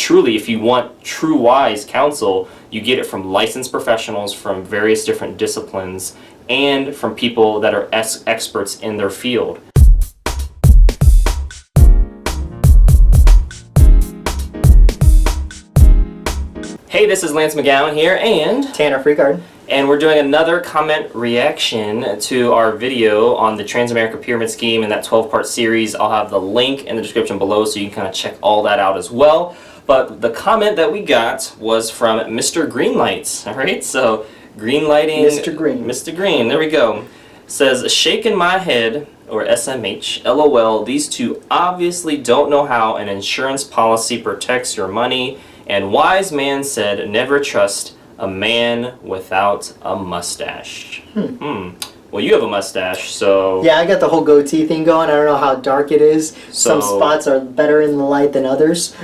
truly, if you want true wise counsel, you get it from licensed professionals from various different disciplines and from people that are experts in their field. Hey, this is Lance McGowan here and Tanner Freegard. And we're doing another comment reaction to our video on the Transamerica Pyramid Scheme in that 12-part series. I'll have the link in the description below so you can kind of check all that out as well. But the comment that we got was from Mr. Greenlights. All right, so Greenlighting. Mr. Green. Mr. Green, there we go. Says, shaking my head, or SMH, LOL, these two obviously don't know how an insurance policy protects your money. And wise man said, never trust a man without a mustache. Well, you have a mustache, so... Yeah, I got the whole goatee thing going. I don't know how dark it is. Some spots are better in the light than others.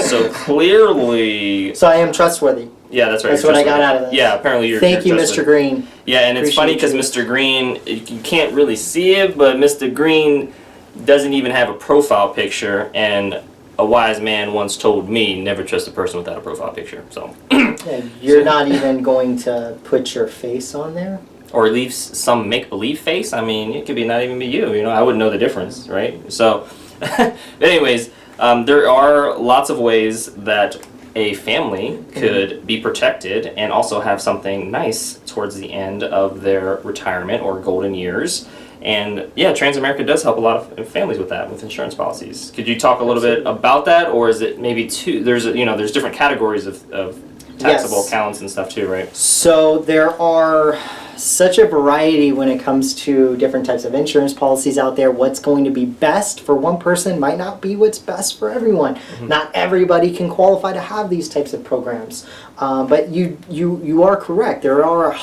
So clearly... So I am trustworthy. Yeah, that's right. That's what I got out of this. Yeah, apparently you're Thank you, trustworthy. Mr. Green. Yeah, and it's funny because Mr. Green, you can't really see it, but Mr. Green doesn't even have a profile picture, and a wise man once told me, never trust a person without a profile picture. So And you're not even going to put your face on there? Or leave some make-believe face. I mean, it could be not even be you. You know, I wouldn't know the difference, right? So, anyways, there are lots of ways that a family could be protected and also have something nice towards the end of their retirement or golden years. And yeah, Transamerica does help a lot of families with that, with insurance policies. Could you talk a little bit about that, or is it maybe there's different categories of taxable accounts and stuff too, right? So there are such a variety when it comes to different types of insurance policies out there. What's going to be best for one person might not be what's best for everyone. Not everybody can qualify to have these types of programs. But you are correct. There are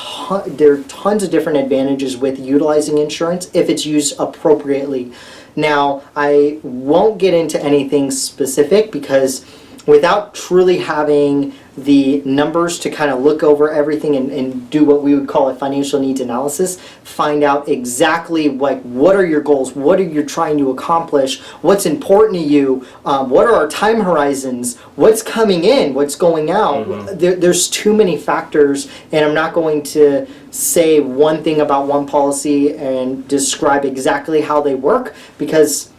tons of different advantages with utilizing insurance if it's used appropriately. Now, I won't get into anything specific because without truly having the numbers to kind of look over everything and do what we would call a financial needs analysis, find out exactly like what are your goals, what are you trying to accomplish, what's important to you, what are our time horizons, what's coming in, what's going out. There's too many factors, and I'm not going to say one thing about one policy and describe exactly how they work because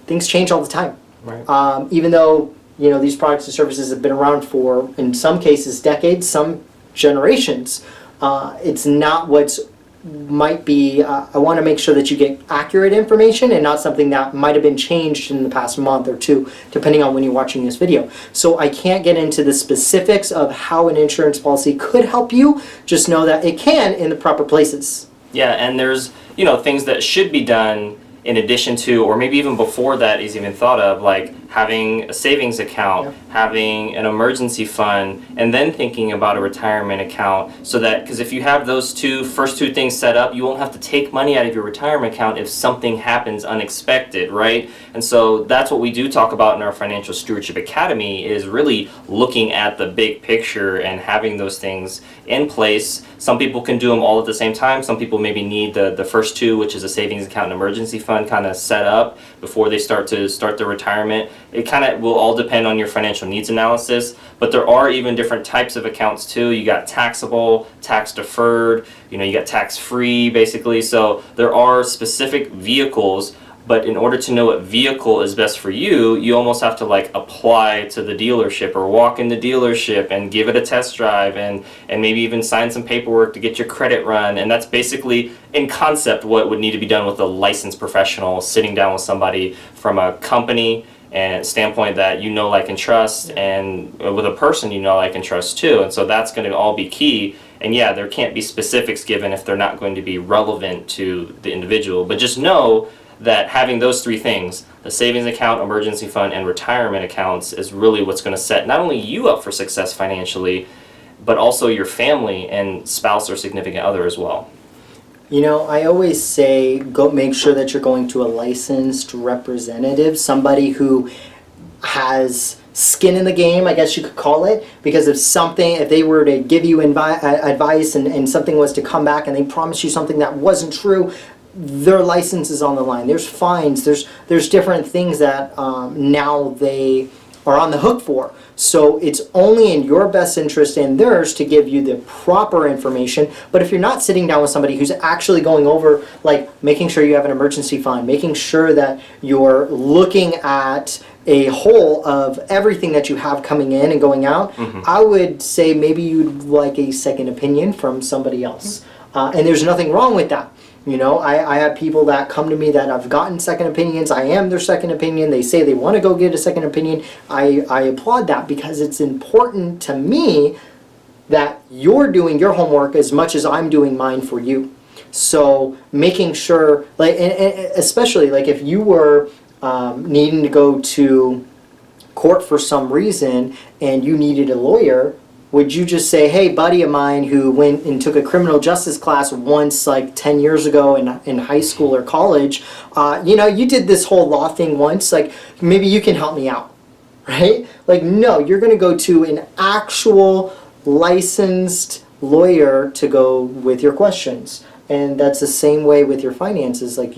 things change all the time. Right. Even though these products and services have been around for, in some cases, decades, some generations. It's not what's might be, I want to make sure that you get accurate information and not something that might have been changed in the past month or two, depending on when you're watching this video. So I can't get into the specifics of how an insurance policy could help you. Just know that it can in the proper places. Yeah, and there's, things that should be done in addition to, or maybe even before that is even thought of, like having a savings account, having an emergency fund, and then thinking about a retirement account, so that, because if you have those first two things set up, you won't have to take money out of your retirement account if something happens unexpected, right? And so that's what we do talk about in our Financial Stewardship Academy, is really looking at the big picture and having those things in place. Some people can do them all at the same time. Some people maybe need the first two, which is a savings account and emergency fund, kind of set up before they start their retirement. It kind of will all depend on your financial needs analysis, but there are even different types of accounts too. You got taxable, tax deferred, you got tax free basically. So there are specific vehicles, but in order to know what vehicle is best for you, you almost have to like apply to the dealership or walk in the dealership and give it a test drive and maybe even sign some paperwork to get your credit run. And that's basically in concept what would need to be done with a licensed professional, sitting down with somebody from a company and standpoint that like, and trust, and with a person like, and trust too. And so that's going to all be key. And yeah, there can't be specifics given if they're not going to be relevant to the individual. But just know that having those three things, the savings account, emergency fund, and retirement accounts, is really what's going to set not only you up for success financially, but also your family and spouse or significant other as well. I always say go make sure that you're going to a licensed representative, somebody who has skin in the game, I guess you could call it, because if they were to give you advice and something was to come back and they promised you something that wasn't true, their license is on the line. There's fines, there's different things that now they are on the hook for. So it's only in your best interest and theirs to give you the proper information. But if you're not sitting down with somebody who's actually going over, like making sure you have an emergency fund, making sure that you're looking at a whole of everything that you have coming in and going out, I would say maybe you'd like a second opinion from somebody else. And there's nothing wrong with that. You know, I have people that come to me that I've gotten second opinions. I am their second opinion. They say they want to go get a second opinion. I applaud that because it's important to me that you're doing your homework as much as I'm doing mine for you. So making sure, like, and especially like if you were needing to go to court for some reason and you needed a lawyer, would you just say, hey, buddy of mine who went and took a criminal justice class once, like 10 years ago in high school or college, you know, you did this whole law thing once, like maybe you can help me out, right? Like, no, you're going to go to an actual licensed lawyer to go with your questions. And that's the same way with your finances. Like,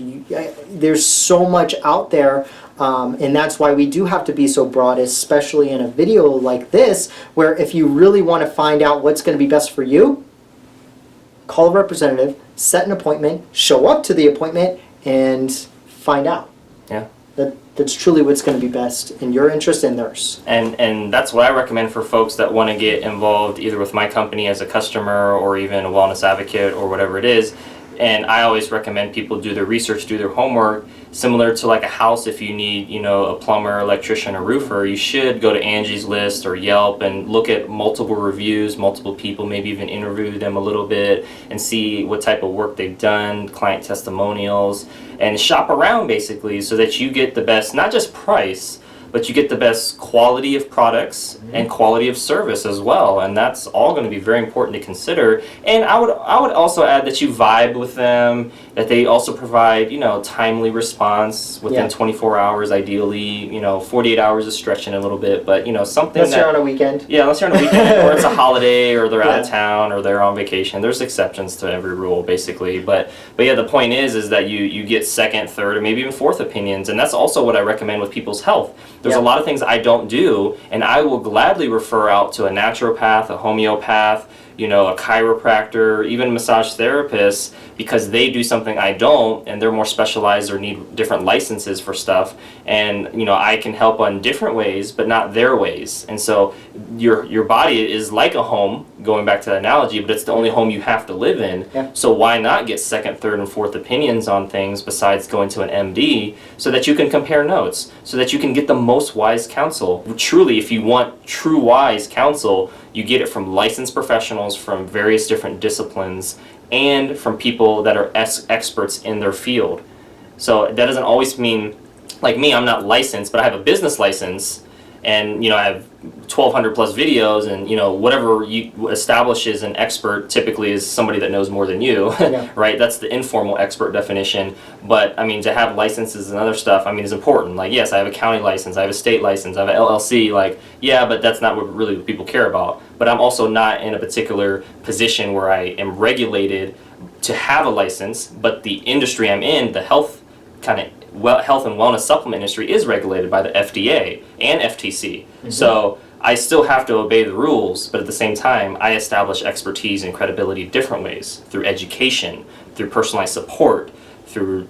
there's so much out there, and that's why we do have to be so broad, especially in a video like this, where if you really want to find out what's going to be best for you, call a representative, set an appointment, show up to the appointment, and find out. Yeah. That's truly what's going to be best in your interest and theirs. And that's what I recommend for folks that want to get involved either with my company as a customer or even a wellness advocate or whatever it is. And I always recommend people do their research, do their homework. Similar to like a house, if you need, you know, a plumber, electrician, or roofer, you should go to Angie's List or Yelp and look at multiple reviews, multiple people, maybe even interview them a little bit and see what type of work they've done, client testimonials, and shop around basically so that you get the best, not just price, but you get the best quality of products and quality of service as well, and that's all going to be very important to consider. And I would also add that you vibe with them, that they also provide, you know, timely response within 24 hours, ideally. You know, 48 hours is stretching a little bit, but you know, something unless you're on a weekend. Yeah, unless you're on a weekend, or it's a holiday, or they're out of town, or they're on vacation. There's exceptions to every rule, basically. But yeah, the point is that you get second, third, or maybe even fourth opinions, and that's also what I recommend with people's health. There's a lot of things I don't do, and I will gladly refer out to a naturopath, a homeopath, you know, a chiropractor, even massage therapists, because they do something I don't, and they're more specialized or need different licenses for stuff. And you know, I can help on different ways, but not their ways. And so your body is like a home, going back to the analogy, but it's the only home you have to live in. Yeah. So why not get second, third, and fourth opinions on things besides going to an MD, so that you can compare notes, so that you can get the most wise counsel. Truly, if you want true wise counsel, you get it from licensed professionals from various different disciplines and from people that are experts in their field. So that doesn't always mean, like me, I'm not licensed, but I have a business license, and you know, I have 1,200 plus videos, and you know, whatever you establish as an expert typically is somebody that knows more than you, right? That's the informal expert definition. But I mean, to have licenses and other stuff, I mean, is important. Like, yes, I have a county license, I have a state license, I have an LLC. Like, yeah, but that's not what really people care about. But I'm also not in a particular position where I am regulated to have a license. But the industry I'm in, the health health and wellness supplement industry, is regulated by the FDA and FTC. So I still have to obey the rules, but at the same time, I establish expertise and credibility different ways, through education, through personalized support, through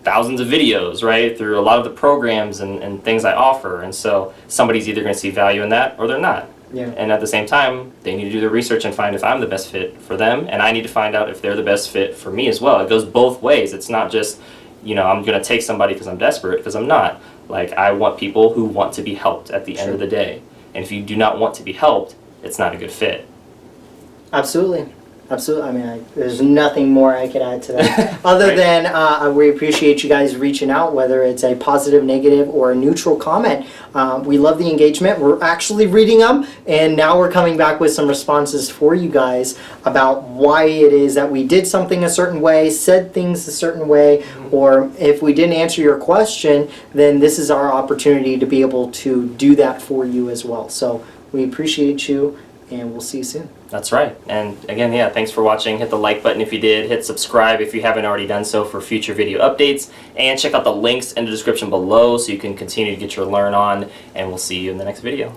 thousands of videos, right? Through a lot of the programs and things I offer. And so somebody's either going to see value in that or they're not. Yeah. And at the same time, they need to do their research and find if I'm the best fit for them, and I need to find out if they're the best fit for me as well. It goes both ways. It's not just, you know, I'm going to take somebody because I'm desperate, because I'm not. Like, I want people who want to be helped at the end of the day. And if you do not want to be helped, it's not a good fit. Absolutely. Absolutely. I mean, there's nothing more I could add to that other than we appreciate you guys reaching out, whether it's a positive, negative, or a neutral comment. We love the engagement. We're actually reading them, and now we're coming back with some responses for you guys about why it is that we did something a certain way, said things a certain way, or if we didn't answer your question, then this is our opportunity to be able to do that for you as well. So we appreciate you. and we'll see you soon. That's right. And again, yeah, thanks for watching. Hit the like button if you did. Hit subscribe if you haven't already done so for future video updates. And check out the links in the description below so you can continue to get your learn on. And we'll see you in the next video.